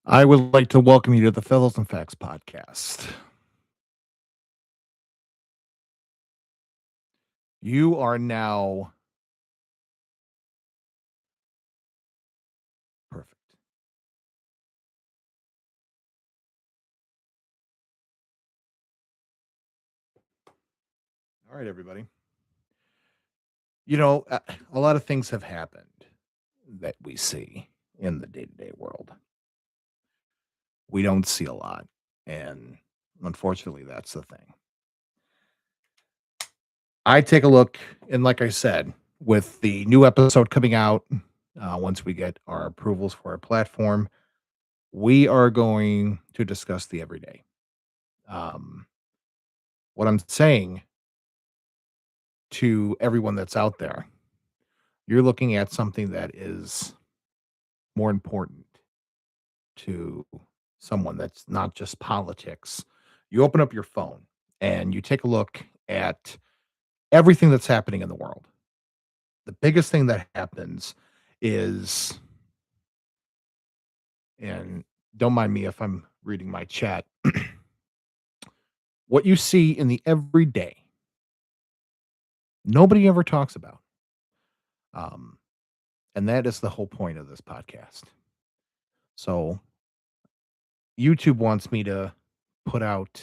I would like to welcome you to the Fellows and Facts podcast. You are now perfect. All right, everybody. A lot of things have happened that we see in the day to day world. We don't see a lot. And unfortunately, that's the thing. I take a look, and like I said, with the new episode coming out, once we get our approvals for our platform, we are going to discuss the everyday. Um, what I'm saying to everyone that's out there, you're looking at something that is more important to someone that's not just politics. You open up your phone and you take a look at everything that's happening in the world. The biggest thing that happens is, and don't mind me if I'm reading my chat, what you see in the everyday, nobody ever talks about. Um, and that is the whole point of this podcast. So YouTube wants me to put out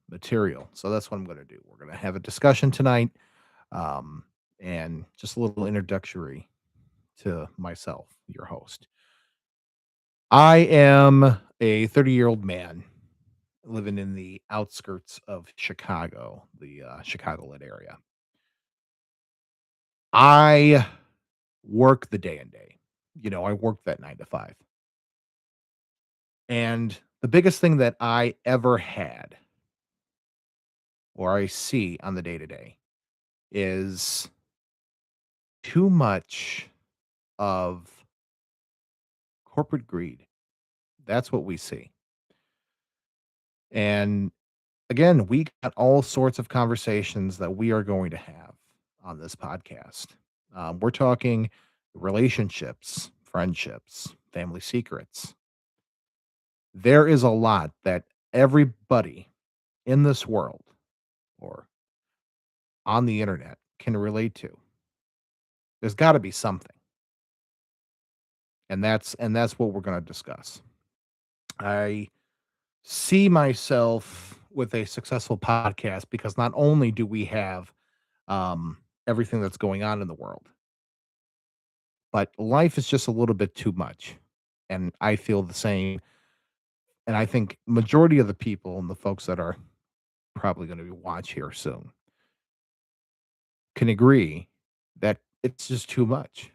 material. So that's what I'm going to do. We're going to have a discussion tonight, um, and just a little introductory to myself, your host. I am a 30-year-old man living in the outskirts of Chicago, the Chicagoland area. I work the day and day. I work that 9 to 5. And the biggest thing that I ever had or I see on the day to day is too much of corporate greed. That's what we see. And again, we got all sorts of conversations that we are going to have on this podcast. We're talking relationships, friendships, family secrets. There is a lot that everybody in this world or on the internet can relate to. There's got to be something. And that's what we're going to discuss. I see myself with a successful podcast because not only do we have everything that's going on in the world, but life is just a little bit too much. And I feel the same. And I think majority of the people and the folks that are probably going to be watch here soon can agree that it's just too much.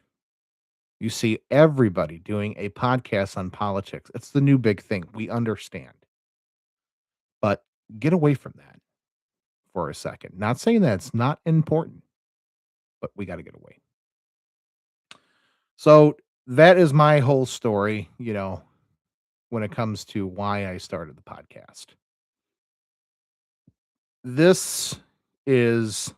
You see everybody doing a podcast on politics. It's the new big thing. We understand. But get away from that for a second. Not saying that it's not important, but we got to get away. So that is my whole story, when it comes to why I started the podcast. This is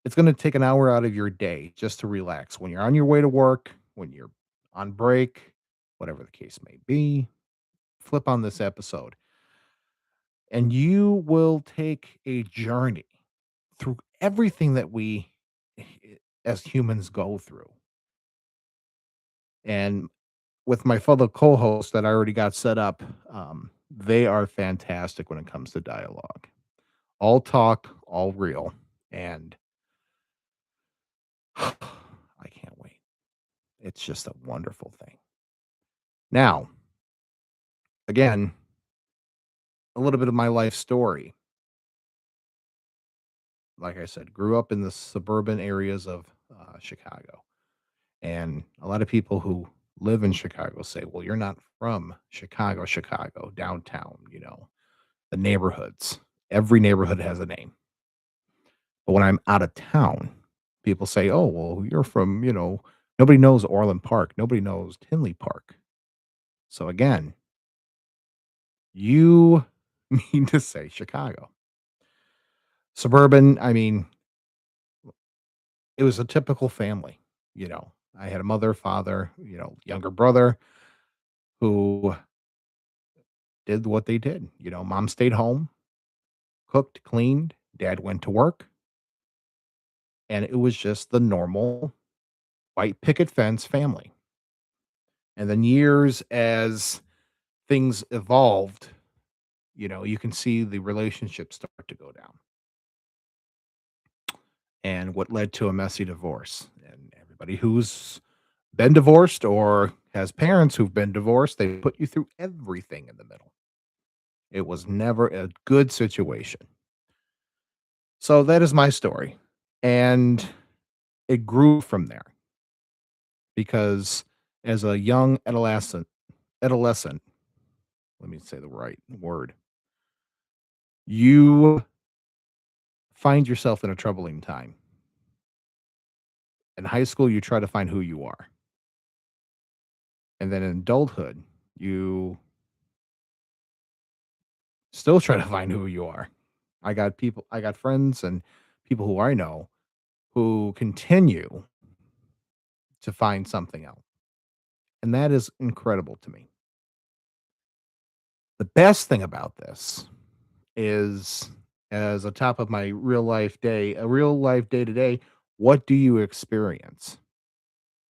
it's going to take an hour out of your day just to relax when you're on your way to work, when you're on break, whatever the case may be. Flip on this episode and you will take a journey through everything that we as humans go through. And with my fellow co-hosts that I already got set up, they are fantastic when it comes to dialogue. All talk, all real, and I can't wait. It's just a wonderful thing. Now, again, a little bit of my life story. Like I said, grew up in the suburban areas of Chicago. And a lot of people who live in Chicago say, well, you're not from Chicago, downtown, the neighborhoods. Every neighborhood has a name. But when I'm out of town, people say, "Oh, well, you're from, nobody knows Orland Park. Nobody knows Tinley Park." So again, you mean to say Chicago. Suburban, I mean, it was a typical family, you know. I had a mother, father, younger brother who did what they did. Mom stayed home, cooked, cleaned, dad went to work, and it was just the normal white picket fence family. And then years as things evolved, you can see the relationship start to go down and what led to a messy divorce. And everybody who's been divorced or has parents who've been divorced, they put you through everything in the middle. It was never a good situation. So that is my story. And it grew from there because as a young adolescent, let me say the right word, you find yourself in a troubling time. In high school, you try to find who you are. And then in adulthood, you still try to find who you are. I got friends and people who I know who continue to find something else. And that is incredible to me. The best thing about this is as a top of my real life day to day, what do you experience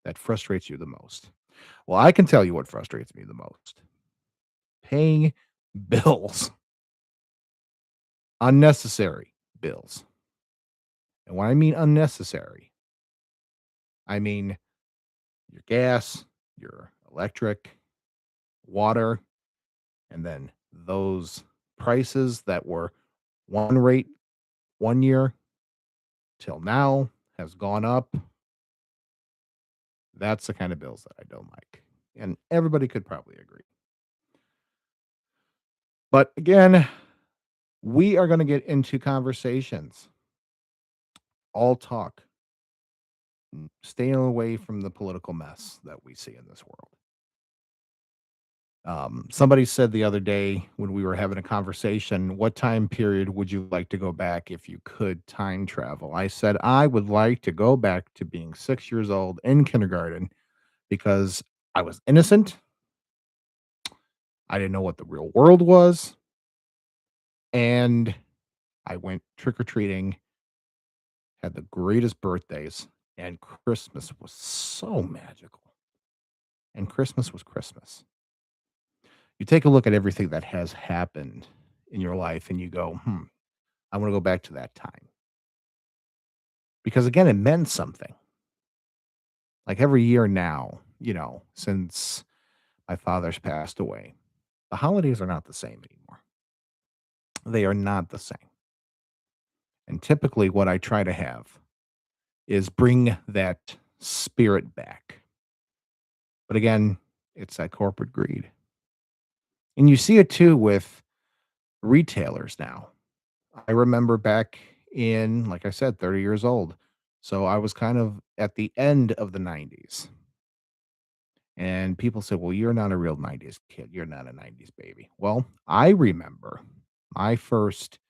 that frustrates you the most? Well, I can tell you what frustrates me the most. Paying bills, unnecessary bills. And when I mean unnecessary, I mean your gas, your electric, water, and then those prices that were one rate 1 year till now has gone up. That's the kind of bills that I don't like. And everybody could probably agree. But again, we are going to get into conversations, all talk, staying away from the political mess that we see in this world. Somebody said the other day when we were having a conversation, what time period would you like to go back if you could time travel? I said, I would like to go back to being 6 years old in kindergarten because I was innocent. I didn't know what the real world was. And I went trick or treating, had the greatest birthdays, and Christmas was so magical. And Christmas was Christmas. You take a look at everything that has happened in your life and you go, I want to go back to that time. Because again, it meant something. Like every year now, since my father's passed away, the holidays are not the same anymore. They are not the same. And typically, what I try to have is bring that spirit back. But again, it's that corporate greed. And you see it too with retailers now. I remember back in, like I said, 30 years old. So I was kind of at the end of the 90s. And people said, well, you're not a real 90s kid. You're not a 90s baby. Well, I remember my first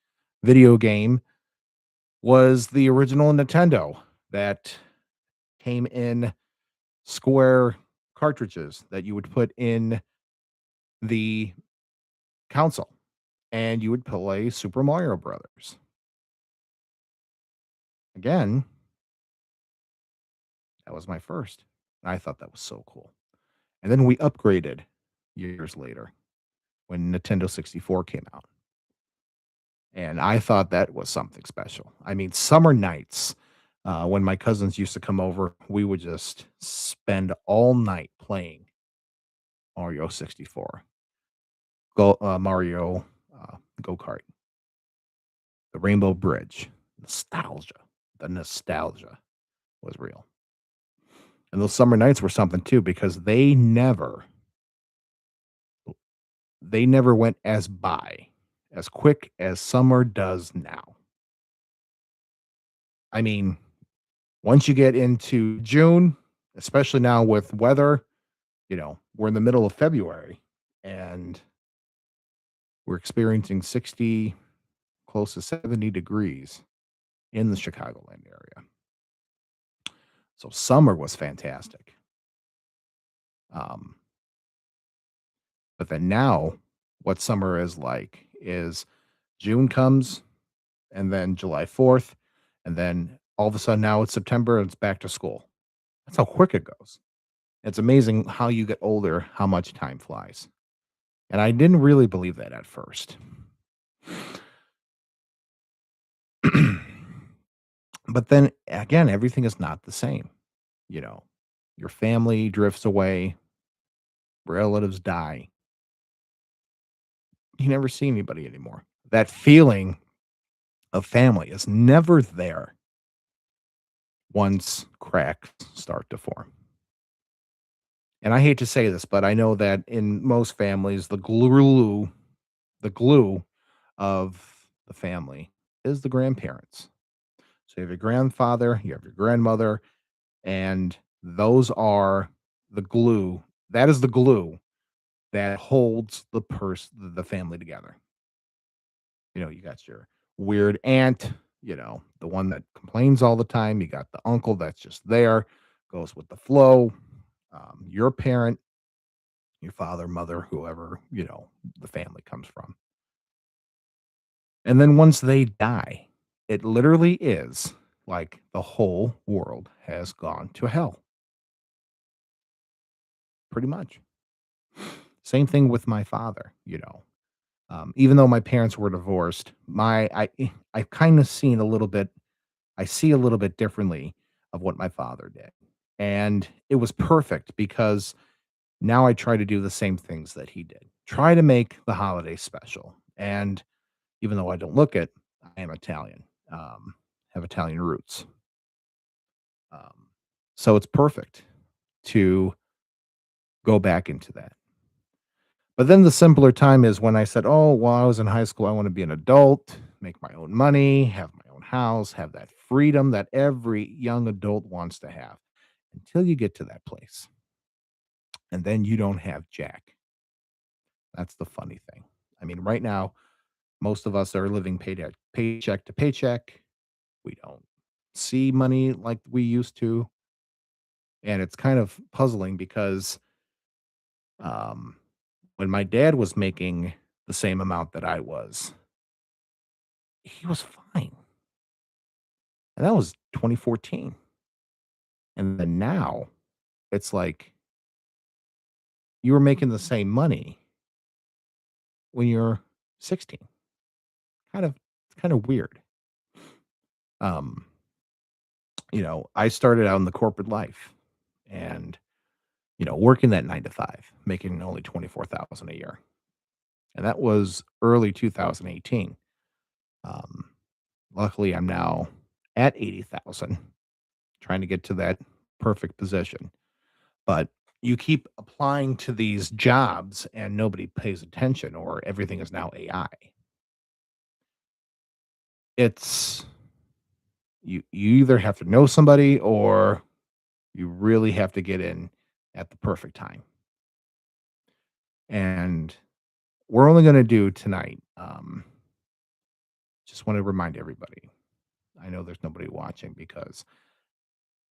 video game was the original Nintendo that came in square cartridges that you would put in the console and you would play Super Mario Brothers. Again, that was my first. I thought that was so cool. And then we upgraded years later when Nintendo 64 came out. And I thought that was something special. I mean, summer nights, when my cousins used to come over, we would just spend all night playing Mario 64, Mario Go Kart, the Rainbow Bridge, nostalgia. The nostalgia was real. And those summer nights were something too because they never went as by as quick as summer does now. I mean, Once you get into June, especially now with weather, we're in the middle of February and we're experiencing 60, close to 70 degrees in the Chicagoland area. So summer was fantastic. Um, but then now, what summer is like is June comes and then July 4th, and then all of a sudden now it's September and it's back to school. That's how quick it goes. It's amazing how you get older, how much time flies. And I didn't really believe that at first. But then again, everything is not the same. You know, your family drifts away, relatives die. You never see anybody anymore. That feeling of family is never there once cracks start to form. And I hate to say this, but I know that in most families, the glue of the family is the grandparents. So you have your grandfather, you have your grandmother, and those are the glue. That is the glue that holds the family together. You got your weird aunt, the one that complains all the time. You got the uncle that's just there, goes with the flow. Your parent, your father, mother, whoever, the family comes from. And then once they die, it literally is like the whole world has gone to hell, pretty much. Same thing with my father. Even though my parents were divorced, I've kind of seen a little bit. I see a little bit differently of what my father did, and it was perfect because now I try to do the same things that he did. Try to make the holiday special, and even though I don't look it, I am Italian. Have Italian roots, um, so it's perfect to go back into that. But then the simpler time is when I said, "Oh, while I was in high school, I want to be an adult, make my own money, have my own house, have that freedom that every young adult wants to have." Until you get to that place, and then you don't have jack. That's the funny thing. I mean, right now, most of us are living paycheck to paycheck. We don't see money like we used to, and it's kind of puzzling because um, when my dad was making the same amount that I was, he was fine. And that was 2014. And then now it's like you were making the same money when you're 16. It's kind of weird. Um, I started out in the corporate life and, working that 9 to 5, making only 24,000 a year. And that was early 2018. Um, Luckily I'm now at 80,000, trying to get to that perfect position. But you keep applying to these jobs and nobody pays attention or everything is now AI. It's you either have to know somebody or you really have to get in at the perfect time. And we're only going to do tonight. Just want to remind everybody. I know there's nobody watching because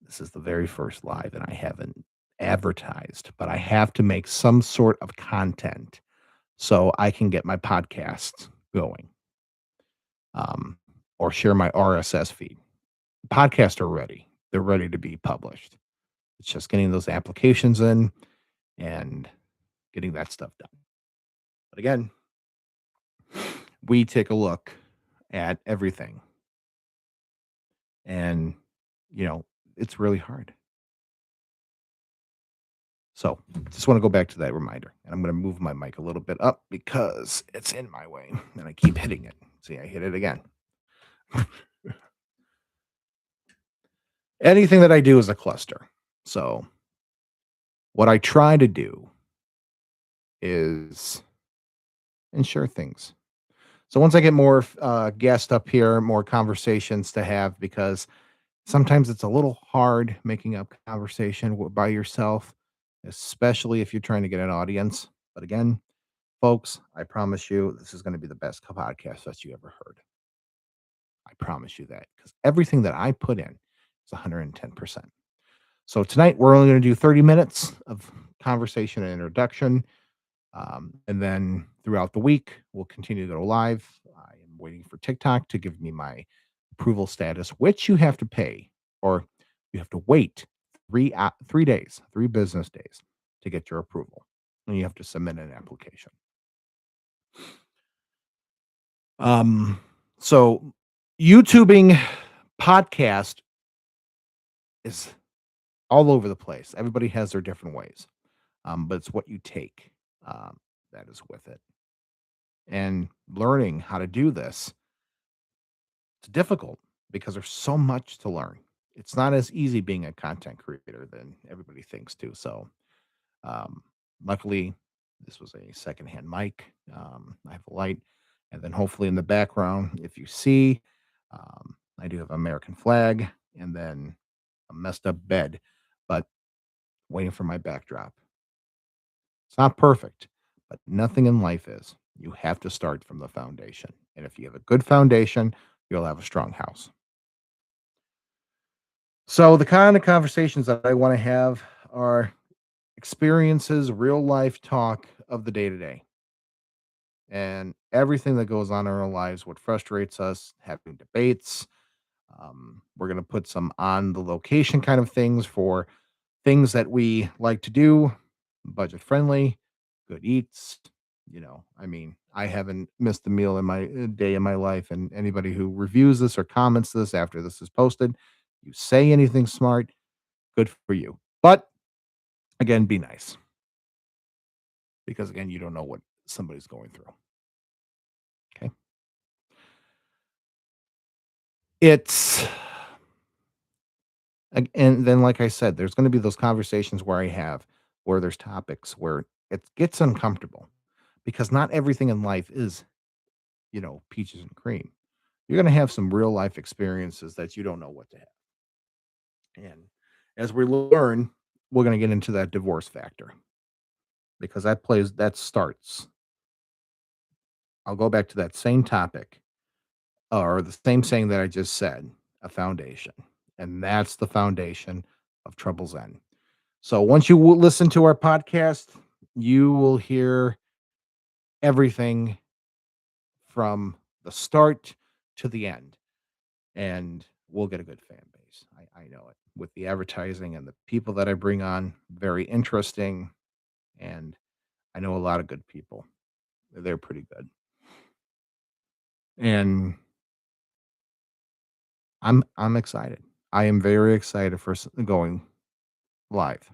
this is the very first live and I haven't advertised, but I have to make some sort of content so I can get my podcast going, um, or share my RSS feed. Podcasts are ready. They're ready to be published. It's just getting those applications in and getting that stuff done. But again, we take a look at everything and, you know, it's really hard. So just want to go back to that reminder and I'm going to move my mic a little bit up because it's in my way and I keep hitting it. See, I hit it again. Anything that I do is a cluster. So what I try to do is ensure things. So once I get more guests up here, more conversations to have, because Sometimes it's a little hard making up conversation by yourself, especially if you're trying to get an audience. But again, folks, I promise you, this is going to be the best podcast that you ever heard. I promise you that because everything that I put in is 110%. So tonight, we're only going to do 30 minutes of conversation and introduction. And then throughout the week, we'll continue to go live. I am waiting for TikTok to give me my approval status, which you have to pay or you have to wait 3 days, 3 business days to get your approval. And you have to submit an application. Um, so YouTubing podcast is all over the place. Everybody has their different ways. But it's what you take that is with it. And learning how to do this, it's difficult because there's so much to learn. It's not as easy being a content creator than everybody thinks too. So, um, luckily, this was a secondhand mic. I have a light, and then hopefully in the background, if you see, I do have American flag, and then a messed up bed, but waiting for my backdrop. It's not perfect, but nothing in life is. You have to start from the foundation. And if you have a good foundation, you'll have a strong house. So, the kind of conversations that I want to have are experiences, real life talk of the day to day and everything that goes on in our lives, what frustrates us, having debates. We're going to put some on the location kind of things for things that we like to do, budget friendly, good eats. I mean, I haven't missed a meal in my day in my life. And anybody who reviews this or comments this after this is posted, you say anything smart, good for you. But again, be nice because again, you don't know what somebody's going through. Okay. It's, and then, like I said, there's going to be those conversations where there's topics where it gets uncomfortable because not everything in life is, peaches and cream. You're gonna have some real life experiences that you don't know what to have. And as we learn, we're gonna get into that divorce factor because that starts. I'll go back to that same topic or the same saying that I just said, a foundation. And that's the foundation of Trouble's End. So once you listen to our podcast, you will hear everything from the start to the end. And we'll get a good fan base. I know it with the advertising and the people that I bring on. Very interesting, and I know a lot of good people. They're pretty good, and I'm excited. I am very excited for going live.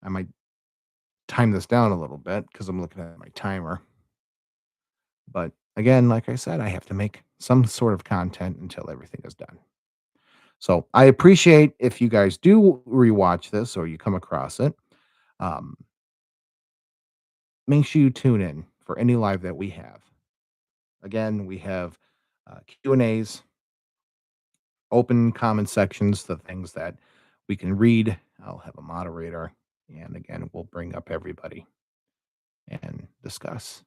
I might time this down a little bit because I'm looking at my timer. But again, like I said, I have to make some sort of content until everything is done. So I appreciate if you guys do rewatch this or you come across it. Um, Make sure you tune in for any live that we have. Again, we have Q&As, open comment sections, the things that we can read. I'll have a moderator. And again, we'll bring up everybody and discuss.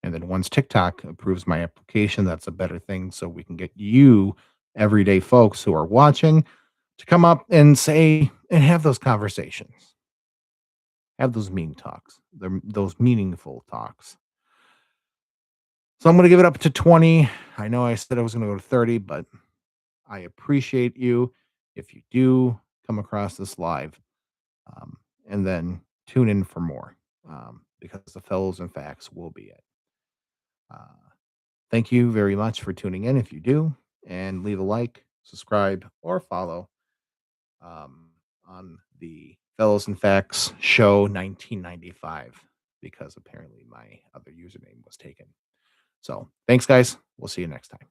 And then once TikTok approves my application, that's a better thing. So we can get you, everyday folks who are watching, to come up and say and have those conversations, have those those meaningful talks. So I'm going to give it up to 20. I know I said I was going to go to 30, but I appreciate you if you do come across this live and then tune in for more because the fellows and facts will be it. Uh, Thank you very much for tuning in if you do, and leave a like, subscribe, or follow on the Fellows and Facts Show 1995 because apparently my other username was taken. So thanks, guys. We'll see you next time.